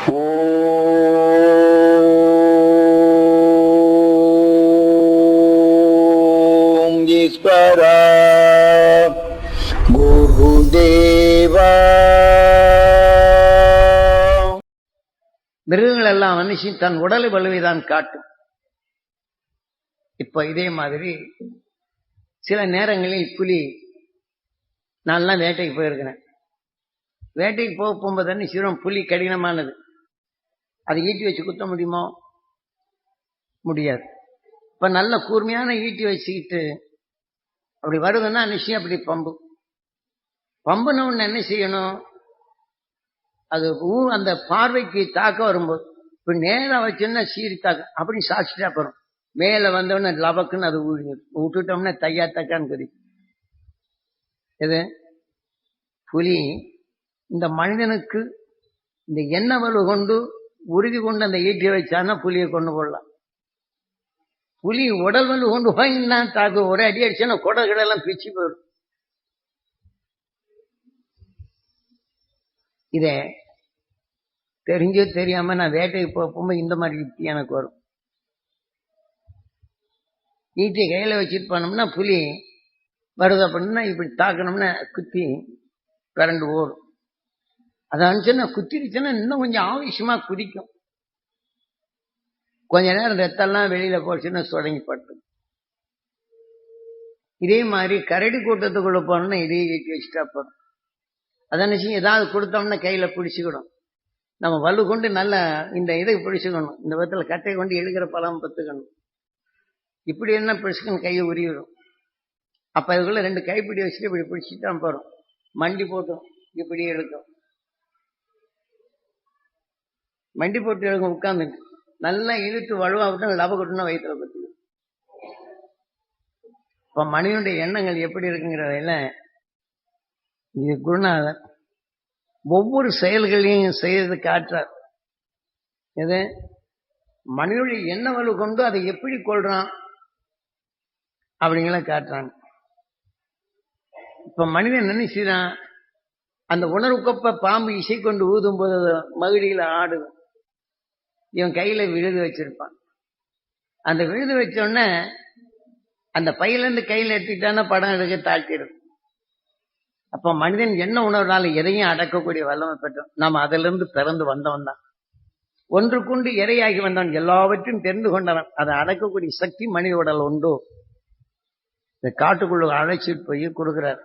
ஓம் ஈஸ்வரா குருதேவா. மிருகங்கள் எல்லாம் மனுஷி தன் உடல் வலுவைதான் காட்டும். இப்ப இதே மாதிரி சில நேரங்களில் புலி, நான்லாம் வேட்டைக்கு போயிருக்கிறேன். வேட்டைக்கு போகும்போது என்ன செய்யறோம், புலி கடினமானது, அதை ஈட்டி வச்சு குத்த முடியுமோ? முடியாது. இப்ப நல்ல கூர்மையான ஈட்டி வச்சுக்கிட்டு அப்படி வருதுன்னா நிச்சயம் அப்படி பம்புன்னு என்ன செய்யணும், அது அந்த பார்வைக்கு தாக்க வரும்போது இப்ப நேரம் வச்சுன்னா சீரி தாக்க அப்படி சாட்சிட்டா போறோம். மேல வந்தவொடனே லபக்குன்னு அது விட்டுட்டோம்னா தையா தக்கான்னு தெரியும். இது புலி இந்த மனிதனுக்கு இந்த எண்ணெய் வலு கொண்டு உறுதி கொண்டு அந்த ஈட்டியை வச்சான்னா புலியை கொண்டு போடலாம். புலி உடல் வலு கொண்டு வாங்கினா தாக்கு ஒரே அடி அடிச்சுன்னா கொடைகளெல்லாம் பிச்சு போயிடும். இத தெரிஞ்சோ தெரியாம நான் வேட்டைக்கு போகும்போது இந்த மாதிரி யுக்தி எனக்கு வரும். ஈட்டியை கையில வச்சுட்டு போனோம்னா புலி வருது அப்படின்னா இப்படி தாக்கணும்னா குத்தி கரண்டு ஓடும். அதை அனுப்பிச்சுன்னா குத்திருச்சுன்னா இன்னும் கொஞ்சம் ஆவேசமா குதிக்கும். கொஞ்ச நேரம் ரத்தெல்லாம் வெளியில போச்சுன்னா தொடங்கி பட்டு. இதே மாதிரி கரடி கூட்டத்துக்குள்ள போனோம்னா இதே ஈட்டி வச்சுட்டா போதும். அதை நினைச்சு ஏதாவது கொடுத்தோம்னா கையில பிடிச்சிக்கிடும். நம்ம வலு கொண்டு நல்ல இந்த இதை பிடிச்சுக்கணும். இந்த விதத்துல கட்டை கொண்டு எழுகிற பழம் பத்துக்கணும். இப்படி என்ன பிடிச்சுக்கணும், கையை உருவிடும். அப்ப அதுக்குள்ள ரெண்டு கைப்பிடி வச்சுட்டு இப்படி பிடிச்சிட்டு தான் போறோம். மண்டி போட்டோம் இப்படி எடுக்கும். மண்டி போட்டு எடுக்கும் உட்கார்ந்துட்டு நல்லா இழுத்து வலுவா விட்டு லப கொட்டுனா வயிற்றுல பத்தி. இப்ப மனிதனுடைய எண்ணங்கள் எப்படி இருக்குங்கிறதையில இது குருநாதர் ஒவ்வொரு செயல்களையும் செய்யறது காட்டுறார். எது மனிதனுடைய எண்ண வலு கொண்டு அதை எப்படி கொள்றான் அப்படிங்கிற காட்டுறாங்க. இப்ப மனிதன் என்ன செய்யறான், அந்த உணர்வுக்கொப்ப பாம்பு இசை கொண்டு ஊதும் போது மகிழியில ஆடுது. இவன் கையில விழுது வச்சிருப்பான். அந்த விழுது வச்சோடனே அந்த பையில இருந்து கையில எடுத்துக்கிட்டான படம் எடுக்க தாழ்த்திடும். அப்ப மனிதன் என்ன உணர்வுனால எதையும் அடக்கக்கூடிய வல்லமை பெற்றோம். நாம அதிலிருந்து இருந்து பிறந்து வந்தவன் தான். ஒன்றுக்குண்டு இறையாகி வந்தவன், எல்லாவற்றையும் தெரிந்து கொண்டவன். அதை அடக்கக்கூடிய சக்தி மனித உடல் உண்டோ, இந்த காட்டுக்குள்ள அழைச்சிட்டு போய் கொடுக்கிறார்.